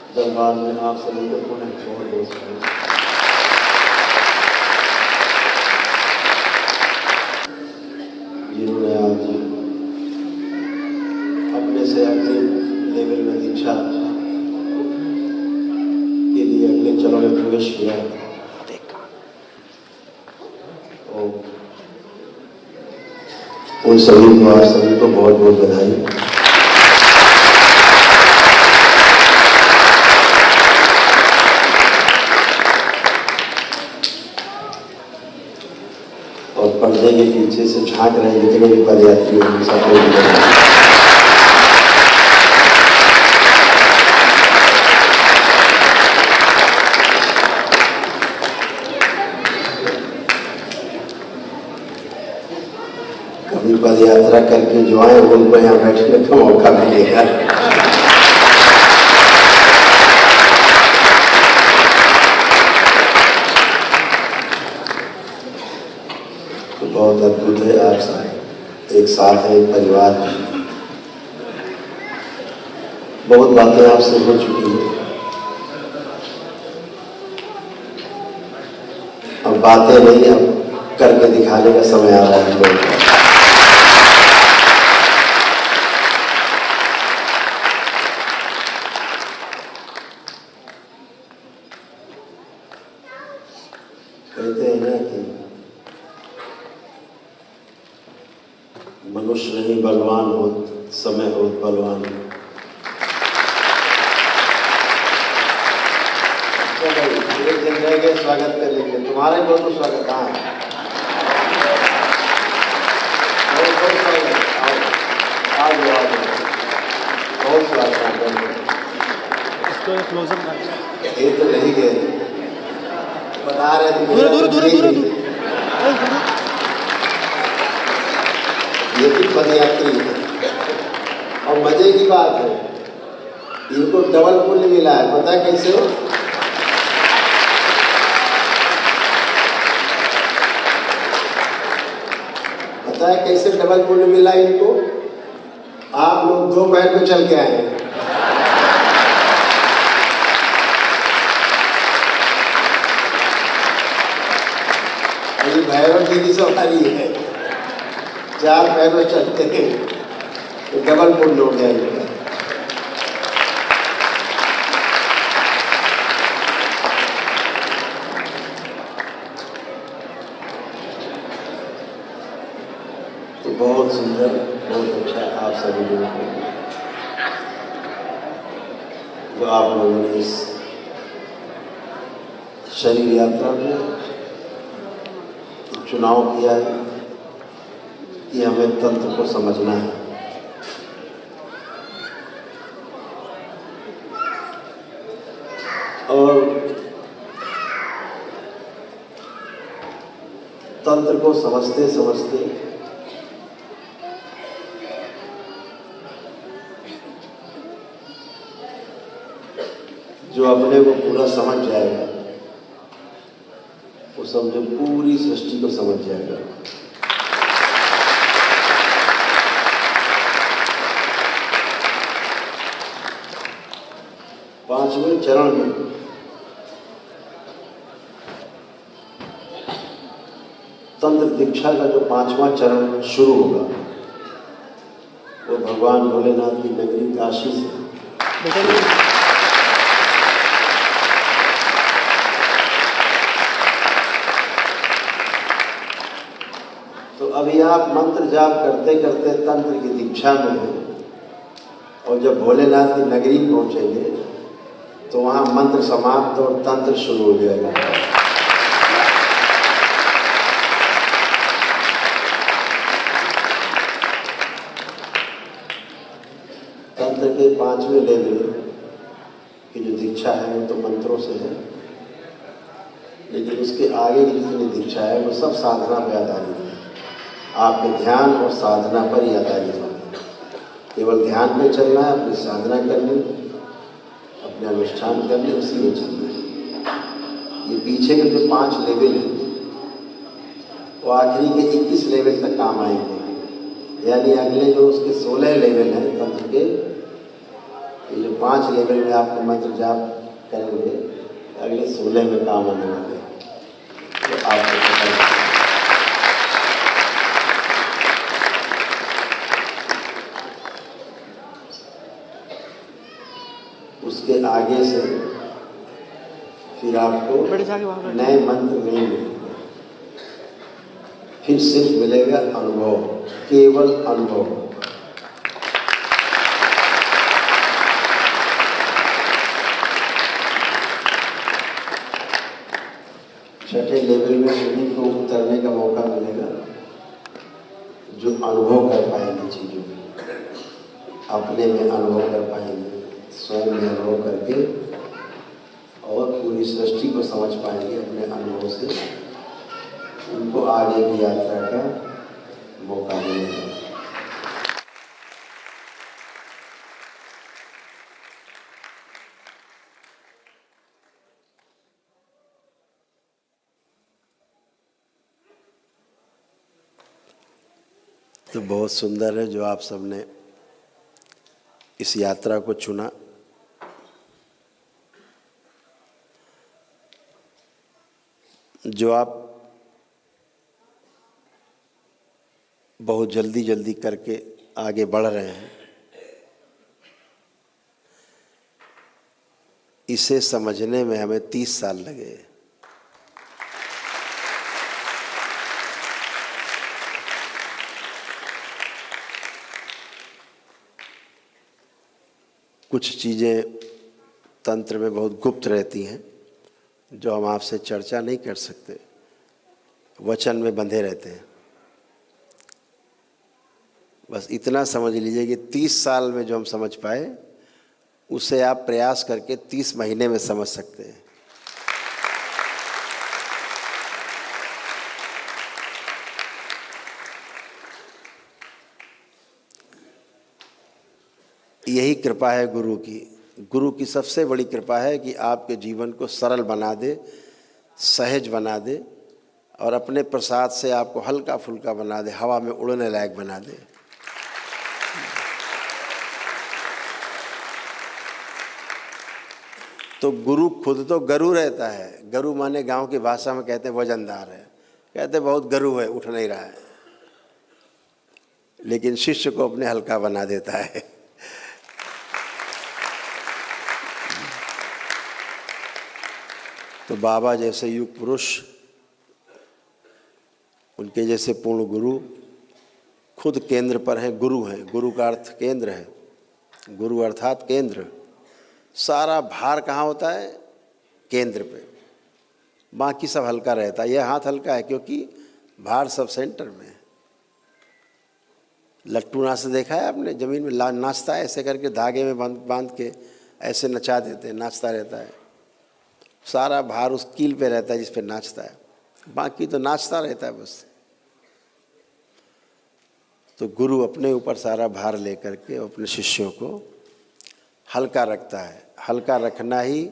दरबार में आप सभी को पुनः बहुत बहुत स्वागत। जिन्होंने आज अपने से अगले लेवल में दीक्षा के लिए अगले चरण में प्रवेश किया उन सभी को आप सभी को बहुत बहुत बधाई। और पर्दे के पीछे से झांक रहे जितने भी पदयात्री हैं सबको कभी पद यात्रा करके जो आए उनको यहाँ बैठने का मौका मिलेगा। तो बहुत अद्भुत है, आप सब एक साथ है, एक परिवार है। बहुत बातें आपसे हो चुकी हैं, अब बातें नहीं, अब करके दिखाने का समय आ रहा है लोगों को। कहते हैं ना कि मनुष्य नहीं बलवान हो, समय हो बलवान। एक दिन रह गए स्वागत करने के, तुम्हारे बहुत तो स्वागत। हाँ बहुत स्वागत, आओ बहुत स्वागत। इसको क्लोजअप कर, ये तो नहीं गए बता रहे थे दूर ये भी पदयात्री है। और मजे की बात है, इनको डबल पुण्य मिला है। पता है कैसे? पता है कैसे डबल पुण्य मिला इनको? आप लोग 2 पैर पे चल के आए हैं। भैरव जी की सवारी है, 4 पैरों चलते हैं तो डबल पुण्य हो गया इनका। तो बहुत सुंदर, बहुत अच्छा आप सभी लोगों को जो आप लोगों ने इस शरीर यात्रा में चुनाव किया है कि हमें तंत्र को समझना है। और तंत्र को समझते समझते जो अपने को पूरा समझ जाएगा वो समझो पूरी सृष्टि को समझ जाएगा। पांचवें चरण में तंत्र दीक्षा का जो 5वां चरण शुरू होगा वो भगवान भोलेनाथ की नगरी काशी से। तो अभी आप मंत्र जाप करते करते तंत्र की दीक्षा में हैं और जब भोलेनाथ की नगरी पहुंचेंगे तो वहां मंत्र समाप्त और तंत्र शुरू हो जाएगा। तंत्र के 5वें लेवल की जो दीक्षा है वो तो मंत्रों से है, लेकिन उसके आगे की जितनी दीक्षा है वो सब साधना पे आधारित है। आपके ध्यान और साधना पर ही आधारित है। केवल ध्यान में चलना है, अपनी साधना करनी, अपने अनुष्ठान करने, उसी में चलना है। ये पीछे के जो 5 लेवल हैं वो आखिरी के 21 लेवल तक काम आएंगे। यानी अगले जो उसके 16 लेवल हैं तंत्र के, ये जो 5 लेवल में आपको मंत्र जाप करेंगे, अगले 16 में काम आने वाले हैं। तो आपको पता है। उसके आगे से फिर आपको नए मंत्र नहीं मिलेंगे, फिर सिर्फ मिलेगा अनुभव, केवल अनुभव। छठे लेवल में उन्हीं को उतरने का मौका मिलेगा जो अनुभव कर पाएंगे चीजों को, अपने में अनुभव कर पाएंगे, स्वयं में अनुभव करके और पूरी सृष्टि को समझ पाएंगे अपने अनुभव से। उनको आगे की यात्रा का मौका मिलेगा। तो बहुत सुंदर है जो आप सबने इस यात्रा को चुना। जो आप बहुत जल्दी जल्दी करके आगे बढ़ रहे हैं, इसे समझने में हमें 30 साल लगे। कुछ चीज़ें तंत्र में बहुत गुप्त रहती हैं जो हम आपसे चर्चा नहीं कर सकते, वचन में बंधे रहते हैं। बस इतना समझ लीजिए कि 30 साल में जो हम समझ पाए उसे आप प्रयास करके 30 महीने में समझ सकते हैं। यही कृपा है गुरु की। गुरु की सबसे बड़ी कृपा है कि आपके जीवन को सरल बना दे, सहज बना दे और अपने प्रसाद से आपको हल्का फुल्का बना दे, हवा में उड़ने लायक बना दे। तो गुरु खुद तो गरु रहता है। गरु माने गांव की भाषा में कहते हैं वजनदार है, कहते बहुत गरु है, उठ नहीं रहा है, लेकिन शिष्य को अपने हल्का बना देता है। तो बाबा जैसे युग पुरुष, उनके जैसे पूर्ण गुरु खुद केंद्र पर हैं, गुरु हैं। गुरु का अर्थ केंद्र है, गुरु अर्थात केंद्र। सारा भार कहाँ होता है? केंद्र पे, बाकी सब हल्का रहता है। यह हाथ हल्का है क्योंकि भार सब सेंटर में है। लट्टू नाचते देखा है आपने? जमीन में नाचता है, ऐसे करके धागे में बांध के ऐसे नचा देते हैं, नाचता रहता है। सारा भार उस कील पे रहता है जिस पे नाचता है, बाकी तो नाचता रहता है बस। तो गुरु अपने ऊपर सारा भार लेकर के अपने शिष्यों को हल्का रखता है। हल्का रखना ही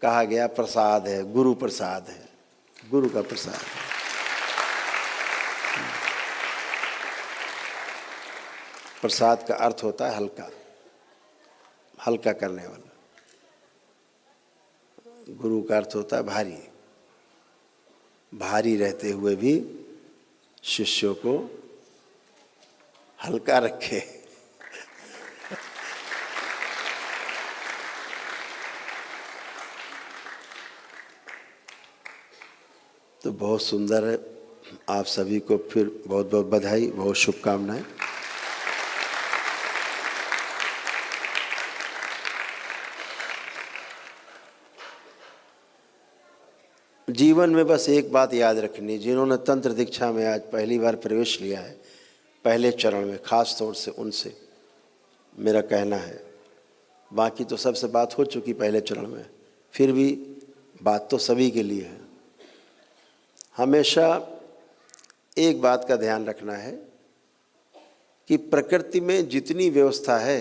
कहा गया प्रसाद है, गुरु प्रसाद है, गुरु का प्रसाद है। प्रसाद का अर्थ होता है हल्का, हल्का करने वाला। गुरु का अर्थ होता है भारी। भारी रहते हुए भी शिष्यों को हल्का रखे। तो बहुत सुंदर है। आप सभी को फिर बहुत बहुत बधाई, बहुत शुभकामनाएं। जीवन में बस एक बात याद रखनी, जिन्होंने तंत्र दीक्षा में आज पहली बार प्रवेश लिया है, पहले चरण में, खास तौर से उनसे मेरा कहना है, बाकी तो सबसे बात हो चुकी पहले चरण में, फिर भी बात तो सभी के लिए है। हमेशा एक बात का ध्यान रखना है कि प्रकृति में जितनी व्यवस्था है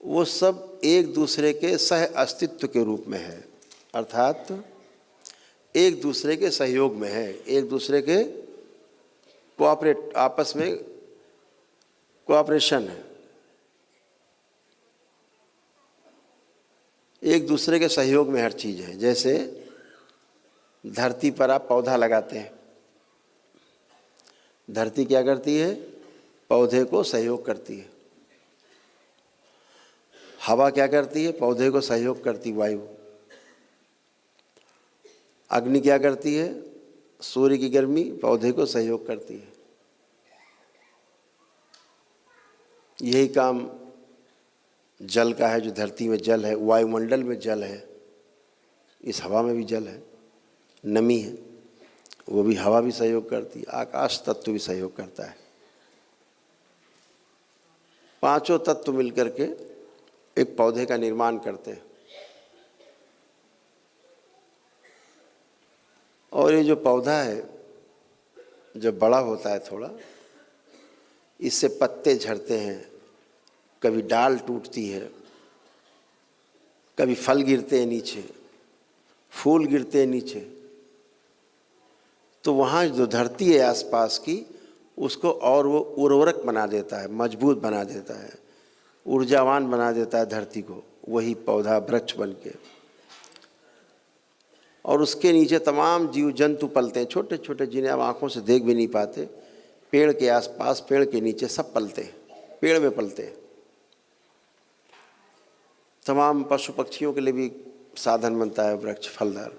वो सब एक दूसरे के सह अस्तित्व के रूप में है, अर्थात एक दूसरे के सहयोग में है, एक दूसरे के कोऑपरेट, आपस में कोऑपरेशन है। एक दूसरे के सहयोग में हर चीज़ है। जैसे धरती पर आप पौधा लगाते हैं, धरती क्या करती है? पौधे को सहयोग करती है। हवा क्या करती है? पौधे को सहयोग करती, वायु। अग्नि क्या करती है? सूर्य की गर्मी पौधे को सहयोग करती है। यही काम जल का है। जो धरती में जल है, वायुमंडल में जल है, इस हवा में भी जल है, नमी है, वो भी हवा भी सहयोग करती है। आकाश तत्व भी सहयोग करता है। पांचों तत्व मिलकर के एक पौधे का निर्माण करते हैं। और ये जो पौधा है जब बड़ा होता है थोड़ा, इससे पत्ते झड़ते हैं, कभी डाल टूटती है, कभी फल गिरते हैं नीचे, फूल गिरते हैं नीचे। तो वहाँ जो धरती है आसपास की, उसको और वो उर्वरक बना देता है, मजबूत बना देता है, ऊर्जावान बना देता है धरती को, वही पौधा वृक्ष बन के। और उसके नीचे तमाम जीव जंतु पलते हैं, छोटे छोटे, जिन्हें आप आँखों से देख भी नहीं पाते। पेड़ के आसपास, पेड़ के नीचे सब पलते हैं, पेड़ में पलते हैं। तमाम पशु पक्षियों के लिए भी साधन बनता है वृक्ष, फलदार।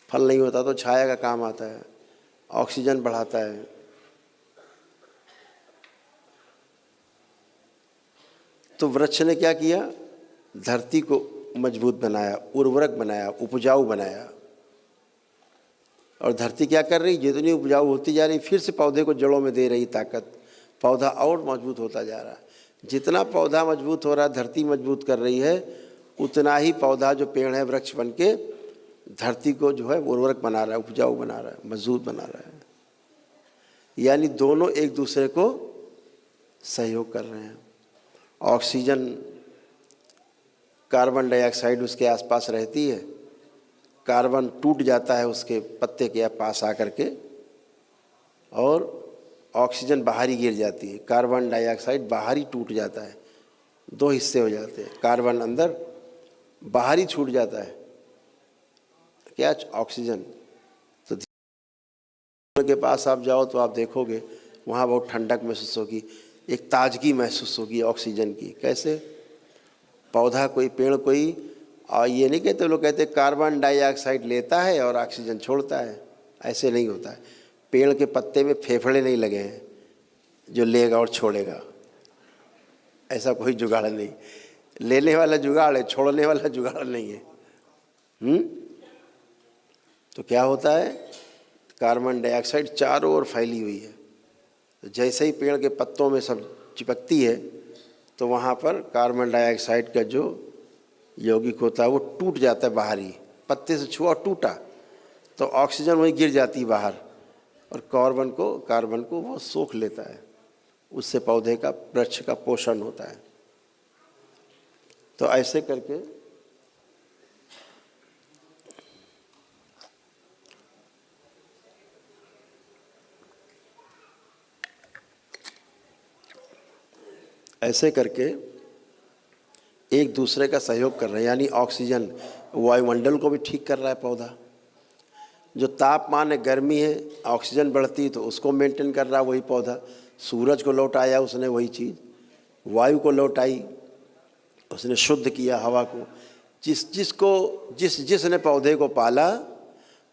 फल नहीं होता तो छाया का काम आता है, ऑक्सीजन बढ़ाता है। तो वृक्ष ने क्या किया? धरती को मजबूत बनाया, उर्वरक बनाया, उपजाऊ बनाया। और धरती क्या कर रही? जितनी उपजाऊ होती जा रही, फिर से पौधे को जड़ों में दे रही ताकत, पौधा और मजबूत होता जा रहा है। जितना पौधा मजबूत हो रहा है, धरती मजबूत कर रही है, उतना ही पौधा जो पेड़ है वृक्ष बन के धरती को जो है उर्वरक बना रहा है, उपजाऊ बना रहा है, मजबूत बना रहा है। यानी दोनों एक दूसरे को सहयोग कर रहे हैं। ऑक्सीजन, कार्बन डाइऑक्साइड उसके आसपास रहती है, कार्बन टूट जाता है उसके पत्ते के पास आकर के, और ऑक्सीजन बाहर ही गिर जाती है। कार्बन डाइऑक्साइड बाहर ही टूट जाता है, दो हिस्से हो जाते हैं, कार्बन अंदर, बाहर ही छूट जाता है क्या? ऑक्सीजन। तो के पास आप जाओ तो आप देखोगे वहाँ बहुत ठंडक महसूस होगी, एक ताजगी महसूस होगी ऑक्सीजन की। कैसे? पौधा कोई, पेड़ कोई, और ये नहीं कहते, लोग कहते कार्बन डाइऑक्साइड लेता है और ऑक्सीजन छोड़ता है। ऐसे नहीं होता है। पेड़ के पत्ते में फेफड़े नहीं लगे हैं जो लेगा और छोड़ेगा, ऐसा कोई जुगाड़ नहीं। लेने वाला जुगाड़ है, छोड़ने वाला जुगाड़ नहीं है। तो क्या होता है? कार्बन डाइऑक्साइड चारों ओर फैली हुई है। तो जैसे ही पेड़ के पत्तों में सब चिपकती है, तो वहाँ पर कार्बन डाइऑक्साइड का जो यौगिक होता है वो टूट जाता है बाहर ही, पत्ते से छुआ टूटा तो ऑक्सीजन वहीं गिर जाती है बाहर, और कार्बन को वो सोख लेता है। उससे पौधे का, वृक्ष का पोषण होता है। तो ऐसे करके एक दूसरे का सहयोग कर रहे हैं। यानी ऑक्सीजन, वायुमंडल को भी ठीक कर रहा है पौधा। जो तापमान है, गर्मी है, ऑक्सीजन बढ़ती है तो उसको मेंटेन कर रहा है वही पौधा। सूरज को लौटाया उसने वही चीज़, वायु को लौटाई उसने, शुद्ध किया हवा को। जिसने पौधे को पाला,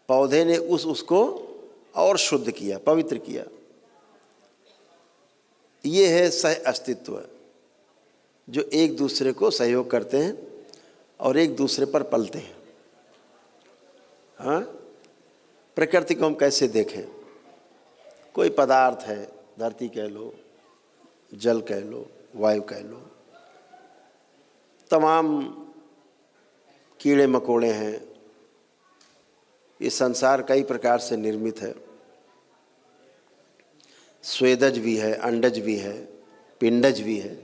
पौधे ने उसको और शुद्ध किया, पवित्र किया। ये है सह अस्तित्व, जो एक दूसरे को सहयोग करते हैं और एक दूसरे पर पलते हैं। हाँ, प्रकृति को हम कैसे देखें? कोई पदार्थ है, धरती कह लो, जल कह लो, वायु कह लो, तमाम कीड़े मकोड़े हैं। ये संसार कई प्रकार से निर्मित है। स्वेदज भी है, अंडज भी है, पिंडज भी है।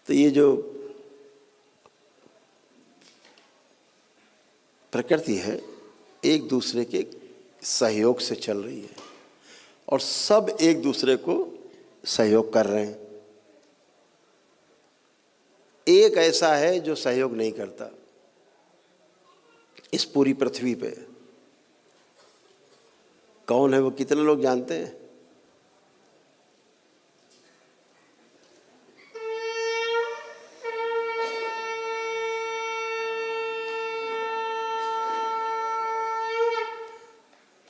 तो ये जो प्रकृति है, एक दूसरे के सहयोग से चल रही है, और सब एक दूसरे को सहयोग कर रहे हैं। एक ऐसा है जो सहयोग नहीं करता इस पूरी पृथ्वी पे। कौन है वो? कितने लोग जानते हैं?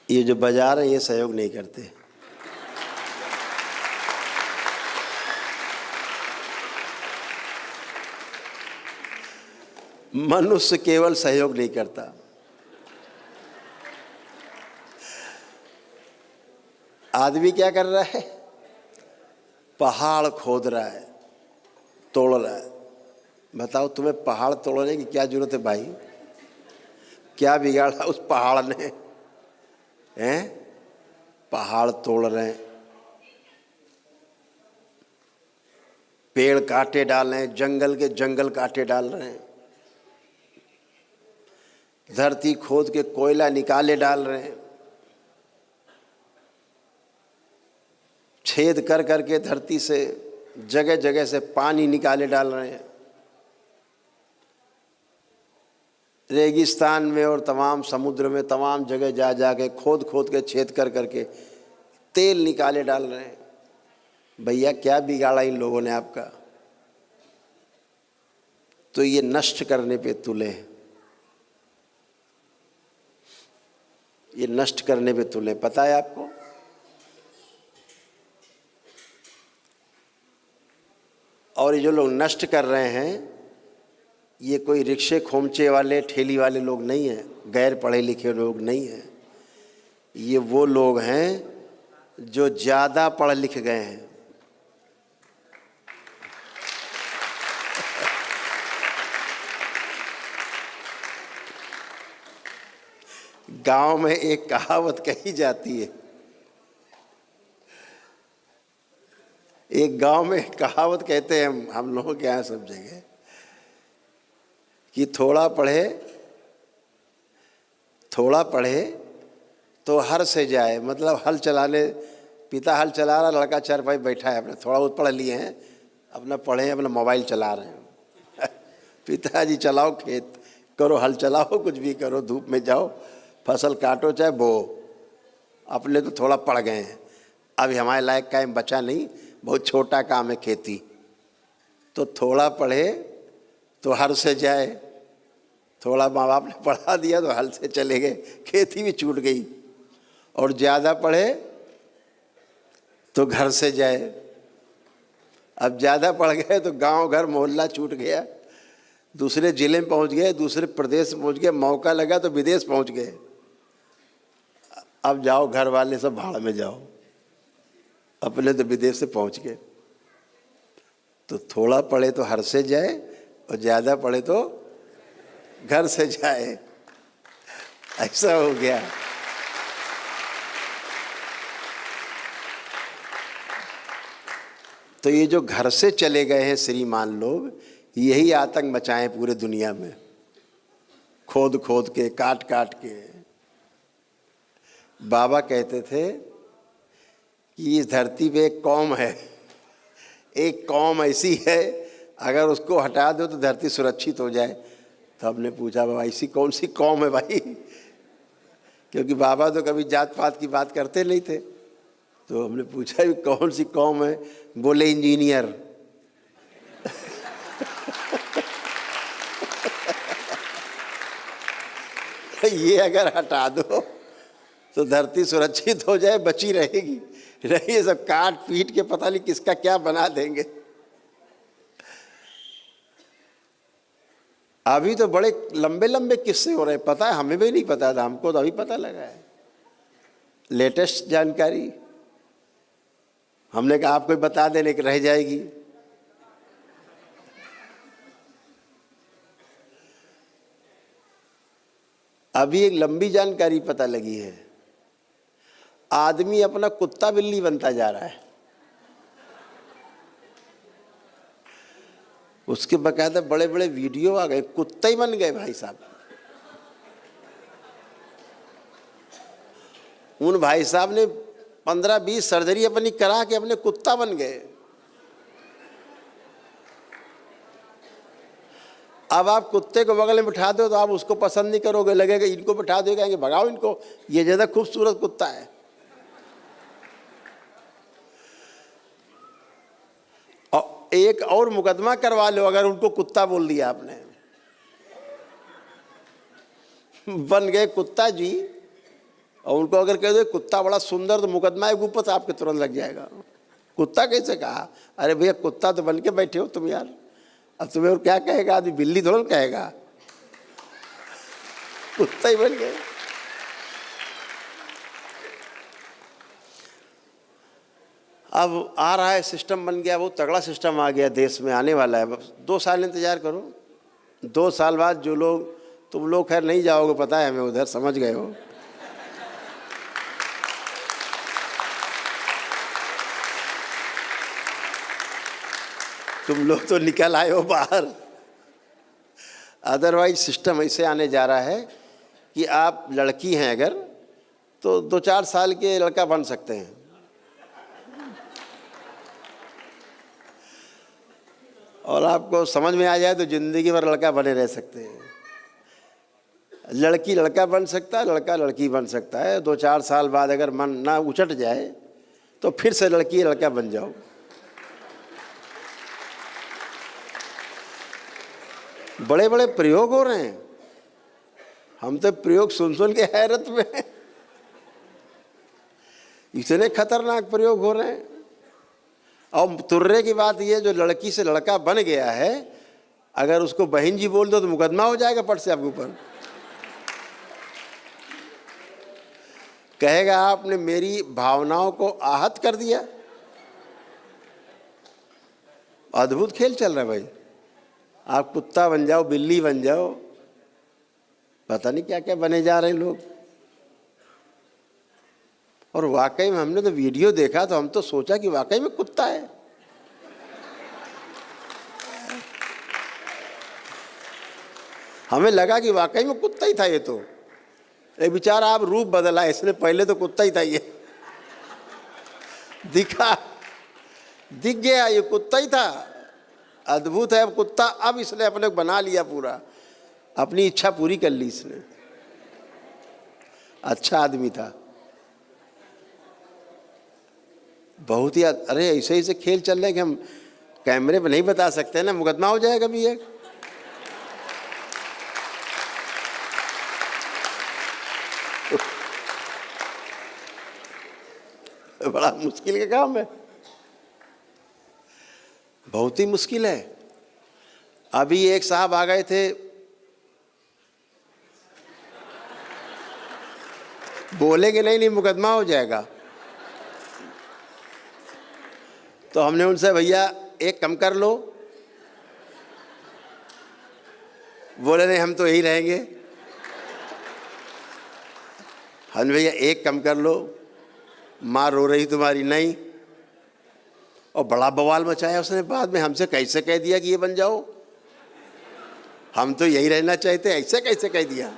ये जो बजा रहे हैं ये सहयोग नहीं करते। मनुष्य केवल सहयोग नहीं करता। आदमी क्या कर रहा है? पहाड़ खोद रहा है, तोड़ रहा है। बताओ तुम्हें पहाड़ तोड़ने की क्या जरूरत है भाई? क्या बिगाड़ा उस पहाड़ ने? हैं? पहाड़ तोड़ रहे हैं, पेड़ काटे डाल रहे हैं, जंगल के जंगल काटे डाल रहे हैं, धरती खोद के कोयला निकाले डाल रहे हैं, छेद कर करके धरती से जगह जगह से पानी निकाले डाल रहे हैं। रेगिस्तान में और तमाम समुद्र में तमाम जगह जा जा के खोद खोद के छेद कर करके तेल निकाले डाल रहे हैं। भैया क्या बिगाड़ा इन लोगों ने आपका? तो ये नष्ट करने पे तुले, ये नष्ट करने पे तुले। पता है आपको? और ये जो लोग नष्ट कर रहे हैं ये कोई रिक्शे खोमचे वाले ठेली वाले लोग नहीं हैं, गैर पढ़े लिखे लोग नहीं हैं। ये वो लोग हैं जो ज़्यादा पढ़ लिख गए हैं। गांव में एक कहावत कही जाती है, एक गांव में कहावत कहते हैं हम लोगों के यहाँ सब जगह कि थोड़ा पढ़े तो हर से जाए। मतलब हल चलाने, पिता हल चला रहा, लड़का चारपाई बैठा है, अपने थोड़ा बहुत पढ़ लिए हैं, अपना पढ़े हैं, अपना मोबाइल चला रहे हैं। पिताजी चलाओ खेत, करो हल चलाओ, कुछ भी करो, धूप में जाओ, फसल काटो चाहे बो। अपने तो थोड़ा पढ़ गए हैं, अभी हमारे लायक काम बचा नहीं, बहुत छोटा काम है खेती। तो थोड़ा पढ़े तो हल से जाए, थोड़ा माँ बाप ने पढ़ा दिया तो हल से चले गए, खेती भी छूट गई। और ज़्यादा पढ़े तो घर से जाए। अब ज़्यादा पढ़ गए तो गांव घर मोहल्ला छूट गया, दूसरे ज़िले में पहुंच गए, दूसरे प्रदेश में पहुंच गए, मौका लगा तो विदेश पहुंच गए। अब जाओ, घर वाले सब भाड़ में जाओ, अपने तो विदेश से पहुंच गए। तो थोड़ा पढ़े तो हर से जाए और ज़्यादा पढ़े तो घर से जाए, ऐसा हो गया। तो ये जो घर से चले गए हैं श्रीमान लोग, यही आतंक मचाए पूरे दुनिया में, खोद खोद के, काट काट के। बाबा कहते थे कि इस धरती पे एक कौम है, एक कौम ऐसी है अगर उसको हटा दो तो धरती सुरक्षित हो जाए। तो हमने पूछा बाबा ऐसी कौन सी कौम है भाई? क्योंकि बाबा तो कभी जात पात की बात करते नहीं थे। तो हमने पूछा भी कौन सी कौम है? बोले इंजीनियर। ये अगर हटा दो तो धरती सुरक्षित हो जाए, बची रहेगी। रही सब काट पीट के पता नहीं किसका क्या बना देंगे। अभी तो बड़े लंबे लंबे किस्से हो रहे हैं, पता है? हमें भी नहीं पता था, हमको तो अभी पता लगा है, लेटेस्ट जानकारी। हमने कहा आपको बता देने की रह जाएगी। अभी एक लंबी जानकारी पता लगी है, आदमी अपना कुत्ता बिल्ली बनता जा रहा है। उसके बकायदा बड़े बड़े वीडियो आ गए, कुत्ता ही बन गए भाई साहब। उन भाई साहब ने 15-20 सर्जरी अपनी करा के अपने कुत्ता बन गए। अब आप कुत्ते को बगल में बिठा दो तो आप उसको पसंद नहीं करोगे, लगेगा इनको बिठा दो, कहेंगे भगाओ इनको, ये ज़्यादा खूबसूरत कुत्ता है। और एक और मुकदमा करवा लो अगर उनको कुत्ता बोल दिया आपने, बन गए कुत्ता जी। और उनको अगर कह दो कुत्ता बड़ा सुंदर, तो मुकदमा एक ऊपर आपके तुरंत लग जाएगा। कुत्ता कैसे कहा? अरे भैया कुत्ता तो बन के बैठे हो तुम यार, अब तुम्हें और क्या कहेगा आदमी, बिल्ली थोड़ा कहेगा, कुत्ता ही बन गए। अब आ रहा है सिस्टम बन गया, बहुत तगड़ा सिस्टम आ गया देश में, आने वाला है। बस 2 साल इंतजार करो, 2 साल बाद जो लोग, तुम लोग खैर नहीं जाओगे पता है हमें, उधर समझ गए हो। तुम लोग तो निकल आए हो बाहर। अदरवाइज सिस्टम ऐसे आने जा रहा है कि आप लड़की हैं अगर, तो 2-4 साल के लड़का बन सकते हैं। और आपको समझ में आ जाए तो जिंदगी भर लड़का बने रह सकते हैं। लड़की लड़का बन सकता है, लड़का लड़की बन सकता है। 2-4 साल बाद अगर मन ना उचट जाए तो फिर से लड़की लड़का बन जाओ। बड़े बड़े प्रयोग हो रहे हैं, हम तो प्रयोग सुन सुन के हैरत में हैं। इतने खतरनाक प्रयोग हो रहे हैं। और तुर्रे की बात यह, जो लड़की से लड़का बन गया है, अगर उसको बहन जी बोल दो तो मुकदमा हो जाएगा पट से आपके ऊपर। कहेगा आपने मेरी भावनाओं को आहत कर दिया। अद्भुत खेल चल रहा है भाई। आप कुत्ता बन जाओ, बिल्ली बन जाओ, पता नहीं क्या क्या बने जा रहे हैं लोग। और वाकई में हमने तो वीडियो देखा तो हम तो सोचा कि वाकई में कुत्ता है। हमें लगा कि वाकई में कुत्ता ही था ये तो। एक बेचारा आप रूप बदला, इसने पहले तो कुत्ता ही था ये। दिख गया ये कुत्ता ही था। अद्भुत है। अब कुत्ता, अब इसने अपने को बना लिया पूरा, अपनी इच्छा पूरी कर ली इसने। अच्छा आदमी था बहुत ही। अरे ऐसे ऐसे खेल चल रहे हैं कि हम कैमरे पे नहीं बता सकते ना, मुकदमा हो जाएगा भी एक। बड़ा मुश्किल का काम है, बहुत ही मुश्किल है। अभी एक साहब आ गए थे, बोलेंगे नहीं मुकदमा हो जाएगा। तो हमने उनसे, भैया एक कम कर लो। बोले नहीं हम तो यही रहेंगे। हम भैया एक कम कर लो, माँ रो रही तुम्हारी नहीं। और बड़ा बवाल मचाया उसने बाद में, हमसे कैसे कह दिया कि ये बन जाओ, हम तो यही रहना चाहते, ऐसे कैसे कह दिया।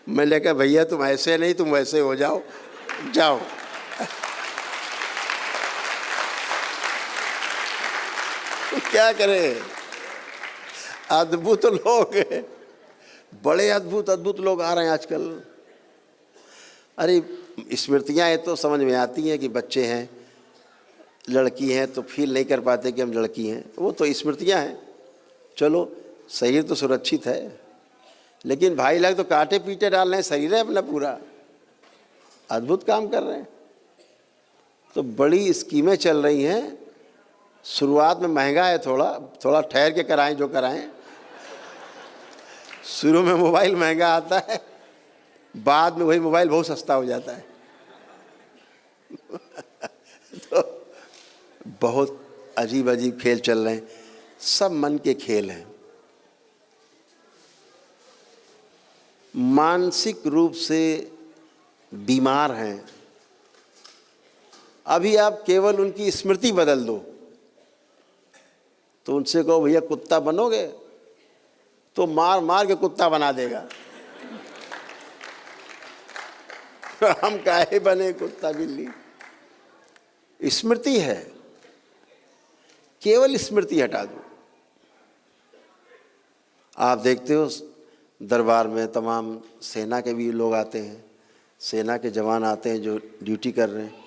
मैंने कहा भैया तुम ऐसे नहीं, तुम वैसे हो जाओ, जाओ। क्या करें, अद्भुत लोग हैं, बड़े अद्भुत अद्भुत लोग आ रहे हैं आजकल। अरे स्मृतियाँ ये तो समझ में आती हैं कि बच्चे हैं, लड़की हैं तो फील नहीं कर पाते कि हम लड़की हैं, वो तो स्मृतियाँ हैं। चलो शरीर तो सुरक्षित है, लेकिन भाई लोग तो कांटे पीटे डाल रहे हैं, शरीर है अपना पूरा। अद्भुत काम कर रहे हैं। तो बड़ी स्कीमें चल रही हैं। शुरुआत में महंगा है, थोड़ा ठहर के कराएं जो कराएं। शुरू में मोबाइल महंगा आता है, बाद में वही मोबाइल बहुत सस्ता हो जाता है। तो बहुत अजीब अजीब खेल चल रहे हैं, सब मन के खेल हैं। मानसिक रूप से बीमार हैं। अभी आप केवल उनकी स्मृति बदल दो, तो उनसे कहो भैया कुत्ता बनोगे, तो मार मार के कुत्ता बना देगा। हम काहे बने कुत्ता बिल्ली। स्मृति है, केवल स्मृति हटा दो। आप देखते हो दरबार में तमाम सेना के भी लोग आते हैं, सेना के जवान आते हैं जो ड्यूटी कर रहे हैं।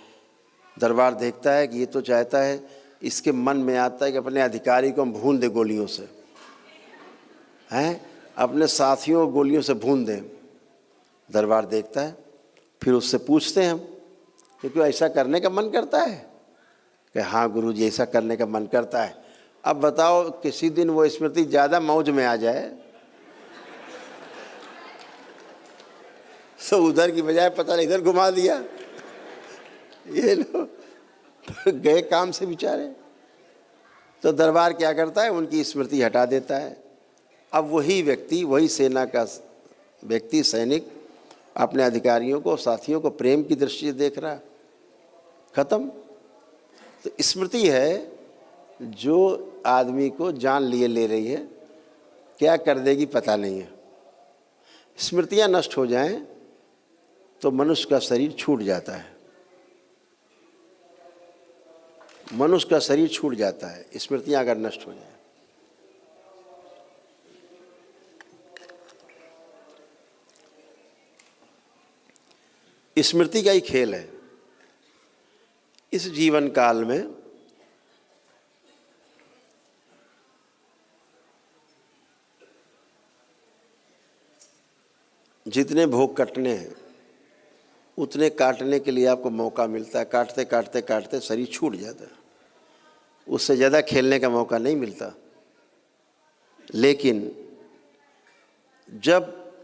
दरबार देखता है कि ये तो चाहता है, इसके मन में आता है कि अपने अधिकारी को हम भून दें गोलियों से, हैं, अपने साथियों को गोलियों से भून दें। दरबार देखता है, फिर उससे पूछते हैं हम क्योंकि ऐसा करने का मन करता है कि हाँ गुरुजी ऐसा करने का मन करता है। अब बताओ किसी दिन वो स्मृति ज़्यादा मौज में आ जाए तो उधर की बजाय पता नहीं इधर घुमा दिया, ये लोग गए काम से बेचारे। तो दरबार क्या करता है, उनकी स्मृति हटा देता है। अब वही व्यक्ति, वही सेना का व्यक्ति, सैनिक अपने अधिकारियों को, साथियों को प्रेम की दृष्टि से देख रहा, खत्म। तो स्मृति है जो आदमी को जान लिए ले रही है, क्या कर देगी पता नहीं है। स्मृतियां नष्ट हो जाएं तो मनुष्य का शरीर छूट जाता है, मनुष्य का शरीर छूट जाता है, स्मृतियां अगर नष्ट हो जाए। स्मृति का ही खेल है। इस जीवन काल में जितने भोग कटने हैं उतने काटने के लिए आपको मौका मिलता है। काटते काटते काटते शरीर छूट जाता है, उससे ज़्यादा खेलने का मौका नहीं मिलता। लेकिन जब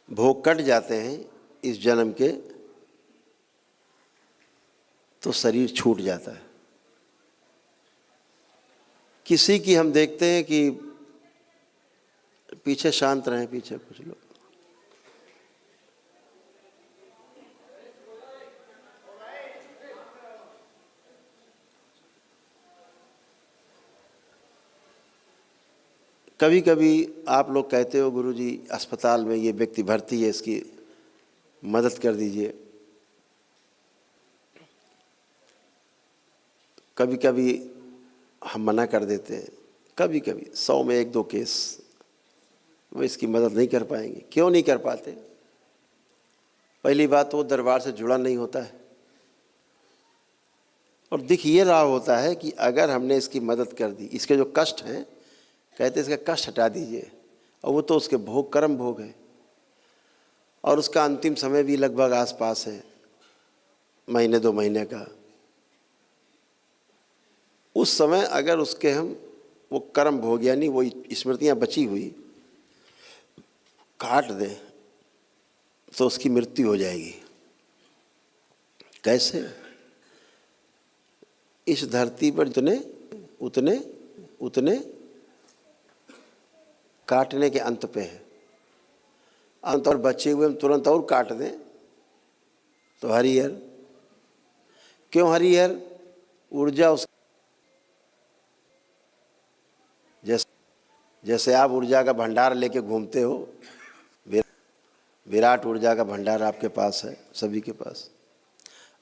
भोग कट जाते हैं इस जन्म के, तो शरीर छूट जाता है। किसी की हम देखते हैं कि पीछे शांत रहें, पीछे कुछ लोग, कभी कभी आप लोग कहते हो गुरुजी अस्पताल में ये व्यक्ति भर्ती है, इसकी मदद कर दीजिए। कभी कभी हम मना कर देते हैं, कभी कभी 100 में 1-2 केस वो इसकी मदद नहीं कर पाएंगे। क्यों नहीं कर पाते? पहली बात, वो दरबार से जुड़ा नहीं होता है और दिख ये रहा होता है कि अगर हमने इसकी मदद कर दी, इसके जो कष्ट हैं, कहते इसका कष्ट हटा दीजिए, और वो तो उसके भोग, कर्म भोग है और उसका अंतिम समय भी लगभग आसपास है, महीने 2 महीने का। उस समय अगर उसके हम वो कर्म भोग यानी वो स्मृतियाँ बची हुई काट दें तो उसकी मृत्यु हो जाएगी। कैसे? इस धरती पर जितने उतने उतने काटने के अंत पे है। अंत और बचे हुए हम तुरंत और काट दें तो हरिहर। क्यों हरिहर? ऊर्जा उस जैसे आप ऊर्जा का भंडार लेके घूमते हो, विराट ऊर्जा का भंडार आपके पास है, सभी के पास,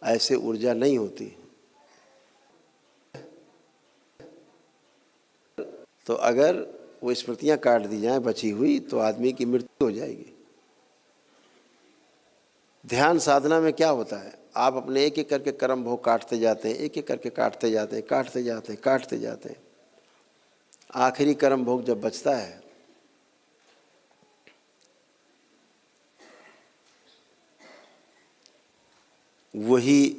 ऐसे ऊर्जा नहीं होती। तो अगर वो स्मृतियां काट दी जाएं बची हुई तो आदमी की मृत्यु हो जाएगी। ध्यान साधना में क्या होता है, आप अपने एक एक करके कर्म भोग काटते जाते हैं, एक एक करके काटते जाते हैं, काटते जाते हैं, काटते जाते हैं। आखिरी कर्म भोग जब बचता है वही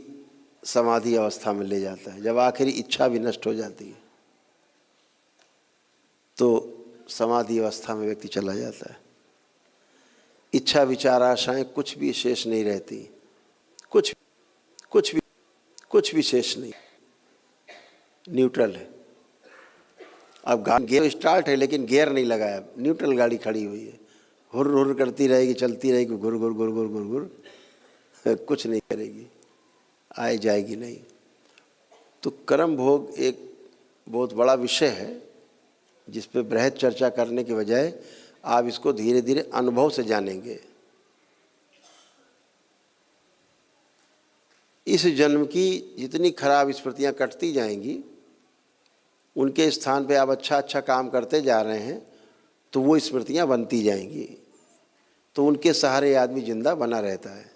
समाधि अवस्था में ले जाता है। जब आखिरी इच्छा भी नष्ट हो जाती है तो समाधि अवस्था में व्यक्ति चला जाता है। इच्छा विचार आशाएं कुछ भी शेष नहीं रहती, कुछ भी शेष नहीं, न्यूट्रल है। अब गियर स्टार्ट है लेकिन गियर नहीं लगाया, न्यूट्रल गाड़ी खड़ी हुई है, हुर हुर करती रहेगी, चलती रहेगी, घुर घुर घुर घुर घुर घुर, कुछ नहीं करेगी, आए जाएगी नहीं। तो कर्म भोग एक बहुत बड़ा विषय है जिस पे बृहद चर्चा करने के बजाय आप इसको धीरे धीरे अनुभव से जानेंगे। इस जन्म की जितनी खराब स्मृतियाँ कटती जाएंगी, उनके स्थान पे आप अच्छा अच्छा काम करते जा रहे हैं तो वो स्मृतियाँ बनती जाएंगी, तो उनके सहारे आदमी जिंदा बना रहता है।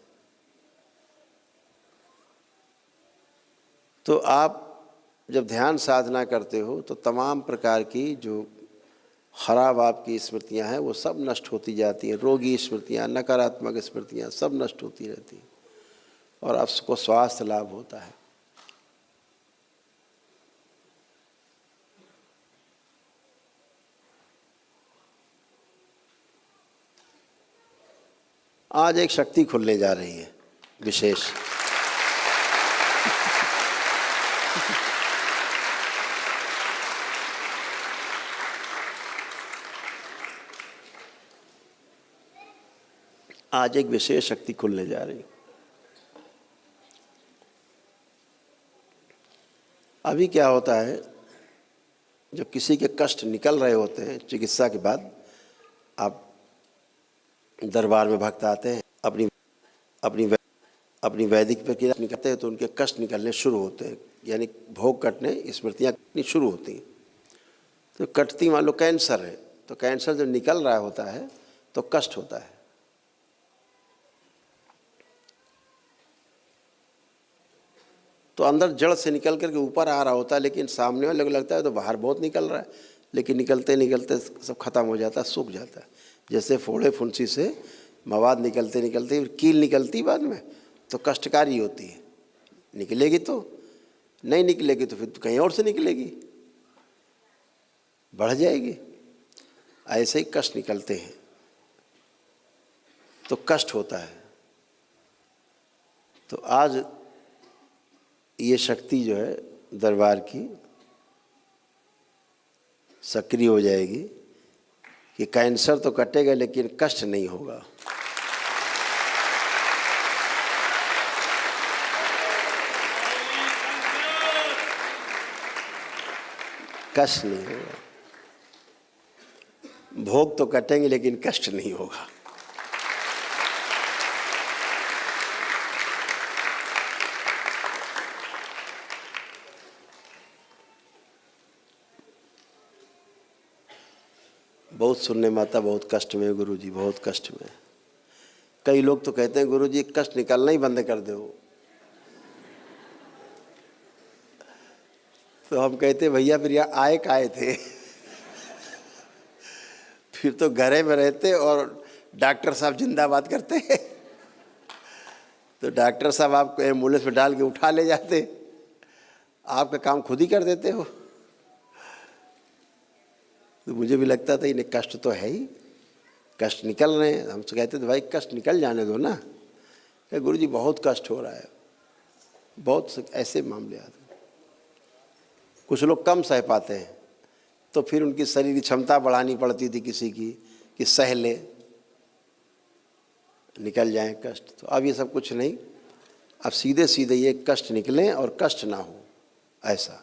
तो आप जब ध्यान साधना करते हो तो तमाम प्रकार की जो खराब आपकी स्मृतियां हैं वो सब नष्ट होती जाती हैं, रोगी स्मृतियां, नकारात्मक स्मृतियां सब नष्ट होती रहती हैं और आपको स्वास्थ्य लाभ होता है। आज एक शक्ति खुलने जा रही है विशेष। आज एक विशेष शक्ति खुलने जा रही है। अभी क्या होता है, जब किसी के कष्ट निकल रहे होते हैं चिकित्सा के बाद, आप दरबार में भक्त आते हैं, अपनी वैदिक प्रक्रिया निकलते हैं तो उनके कष्ट निकलने शुरू होते हैं, यानी भोग कटने, स्मृतियाँ कटनी शुरू होती हैं। तो कटती, मान लो कैंसर है, तो कैंसर जब निकल रहा होता है तो कष्ट होता है। तो अंदर जड़ से निकल करके ऊपर आ रहा होता है, लेकिन सामने वाले को लगता है तो बाहर बहुत निकल रहा है, लेकिन निकलते निकलते सब खत्म हो जाता है, सूख जाता है। जैसे फोड़े फुंसी से मवाद निकलते निकलते कील निकलती बाद में तो कष्टकारी होती है, निकलेगी तो, नहीं निकलेगी तो फिर तो कहीं और से निकलेगी, बढ़ जाएगी। ऐसे ही कष्ट निकलते हैं तो कष्ट होता है। तो आज ये शक्ति जो है दरबार की सक्रिय हो जाएगी कि कैंसर तो कटेगा लेकिन कष्ट नहीं होगा। कष्ट नहीं होगा। भोग तो कटेंगे लेकिन कष्ट नहीं होगा। बहुत सुनने में आता, बहुत कष्ट में गुरु जी, बहुत कष्ट में। कई लोग तो कहते हैं गुरु जी कष्ट निकलना ही बंद कर दो। तो हम कहते भैया फिर यहाँ आए काहे थे? फिर तो घरे में रहते और डॉक्टर साहब जिंदाबाद करते। तो डॉक्टर साहब आपको एम्बुलेंस में डाल के उठा ले जाते, आपका काम खुद ही कर देते हो। तो मुझे भी लगता था इन्हें कष्ट तो है ही, कष्ट निकल रहे हैं। हमसे कहते थे भाई कष्ट निकल जाने दो ना। क्या गुरु जी बहुत कष्ट हो रहा है, बहुत ऐसे मामले आते हैं। कुछ लोग कम सह पाते हैं तो फिर उनकी शरीर की क्षमता बढ़ानी पड़ती थी किसी की कि सह ले, निकल जाए कष्ट। तो अब ये सब कुछ नहीं, अब सीधे सीधे ये कष्ट निकलें और कष्ट ना हो, ऐसा।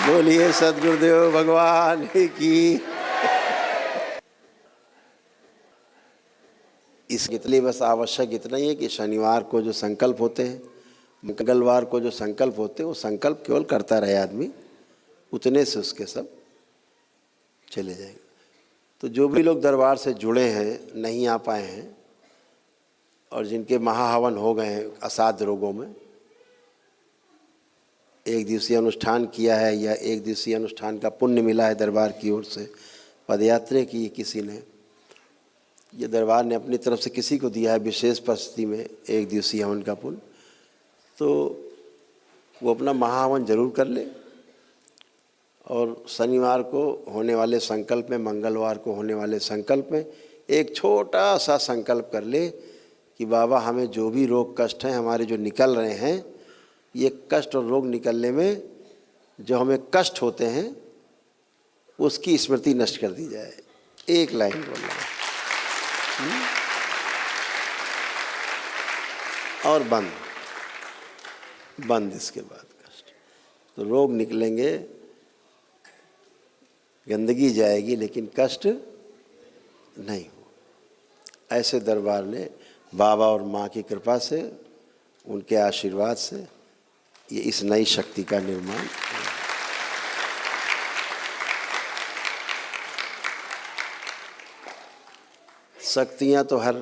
बोलिए सद्गुरुदेव भगवान की। इसके लिए बस आवश्यक इतना ही है कि शनिवार को जो संकल्प होते हैं, मंगलवार को जो संकल्प होते हैं, वो संकल्प केवल करता रहे आदमी, उतने से उसके सब चले जाएंगे। तो जो भी लोग दरबार से जुड़े हैं, नहीं आ पाए हैं और जिनके महाहवन हो गए हैं असाध्य रोगों में, एक दिवसीय अनुष्ठान किया है या एक दिवसीय अनुष्ठान का पुण्य मिला है दरबार की ओर से, पदयात्रा की किसी ने, ये दरबार ने अपनी तरफ से किसी को दिया है विशेष परिस्थिति में एक दिवसीय हवन का पुण्य, तो वो अपना महाहवन जरूर कर ले। और शनिवार को होने वाले संकल्प में, मंगलवार को होने वाले संकल्प में एक छोटा सा संकल्प कर ले कि बाबा हमें जो भी रोग कष्ट हैं हमारे जो निकल रहे हैं, ये कष्ट और रोग निकलने में जो हमें कष्ट होते हैं उसकी स्मृति नष्ट कर दी जाए। एक लाइन बोलना है और बंद इसके बाद कष्ट। तो रोग निकलेंगे, गंदगी जाएगी, लेकिन कष्ट नहीं हो। ऐसे दरबार ने बाबा और माँ की कृपा से, उनके आशीर्वाद से ये इस नई शक्ति का निर्माण। शक्तियाँ तो हर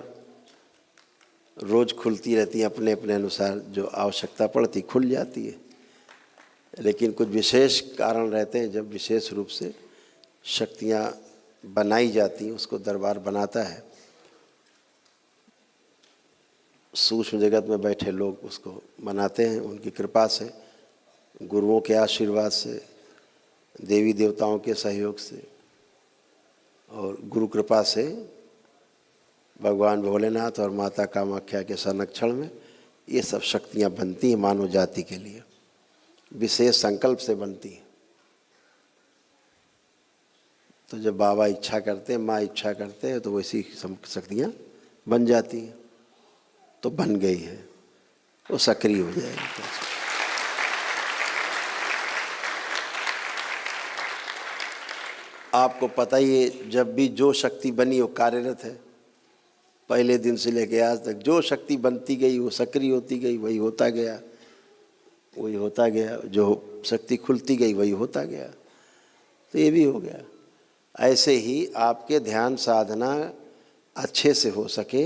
रोज़ खुलती रहती हैं, अपने अपने अनुसार जो आवश्यकता पड़ती खुल जाती है, लेकिन कुछ विशेष कारण रहते हैं जब विशेष रूप से शक्तियाँ बनाई जाती हैं, उसको दरबार बनाता है। सूक्ष्म जगत में बैठे लोग उसको बनाते हैं, उनकी कृपा से, गुरुओं के आशीर्वाद से, देवी देवताओं के सहयोग से और गुरु कृपा से भगवान भोलेनाथ और माता कामाख्या के संरक्षण में ये सब शक्तियाँ बनती हैं मानव जाति के लिए, विशेष संकल्प से बनती हैं। तो जब बाबा इच्छा करते हैं, माँ इच्छा करते हैं, तो वैसी शक्तियाँ बन जाती हैं। तो बन गई है, वो सक्रिय हो जाएगी। आपको पता ही है, जब भी जो शक्ति बनी वो कार्यरत है। पहले दिन से लेके आज तक जो शक्ति बनती गई वो सक्रिय होती गई, वही होता गया, वही होता गया। जो शक्ति खुलती गई वही होता गया। तो ये भी हो गया। ऐसे ही आपके ध्यान साधना अच्छे से हो सके,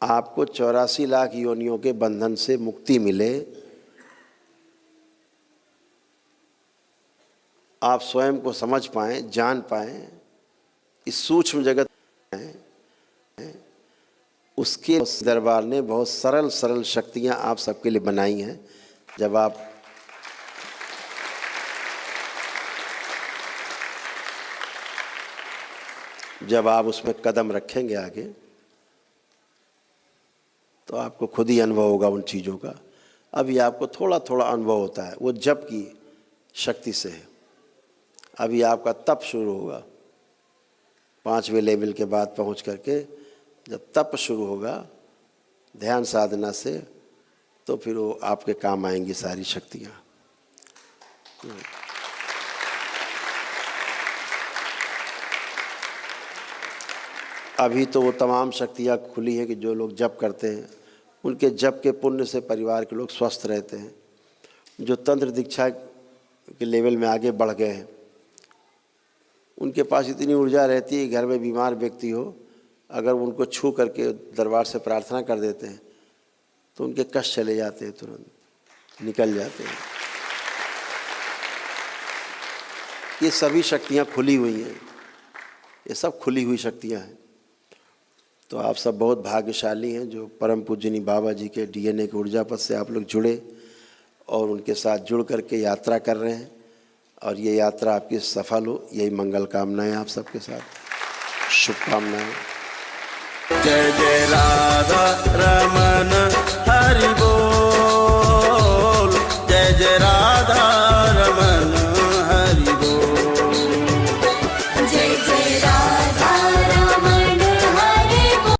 आपको 84 लाख योनियों के बंधन से मुक्ति मिले, आप स्वयं को समझ पाएं, जान पाएं, इस सूक्ष्म जगत में, उसके दरबार ने बहुत सरल सरल शक्तियां आप सबके लिए बनाई हैं। जब आप उसमें कदम रखेंगे आगे, तो आपको खुद ही अनुभव होगा उन चीज़ों का। अभी आपको थोड़ा थोड़ा अनुभव होता है, वो जप की शक्ति से है। अभी आपका तप शुरू होगा 5वें लेवल के बाद पहुंच करके, जब तप शुरू होगा ध्यान साधना से, तो फिर वो आपके काम आएंगी सारी शक्तियाँ। अभी तो वो तमाम शक्तियाँ खुली हैं कि जो लोग जप करते हैं, उनके जप के पुण्य से परिवार के लोग स्वस्थ रहते हैं। जो तंत्र दीक्षा के लेवल में आगे बढ़ गए हैं, उनके पास इतनी ऊर्जा रहती है, घर में बीमार व्यक्ति हो, अगर उनको छू करके दरबार से प्रार्थना कर देते हैं तो उनके कष्ट चले जाते हैं, तुरंत निकल जाते हैं। ये सभी शक्तियाँ खुली हुई हैं, ये सब खुली हुई शक्तियाँ हैं। तो आप सब बहुत भाग्यशाली हैं जो परम पूजनीय बाबा जी के DNA के ऊर्जा पथ से आप लोग जुड़े और उनके साथ जुड़ करके यात्रा कर रहे हैं। और ये यात्रा आपकी सफल हो, यही मंगल कामनाएं आप सबके साथ, शुभकामनाएं। जय जय राधा रमन हरि बोल।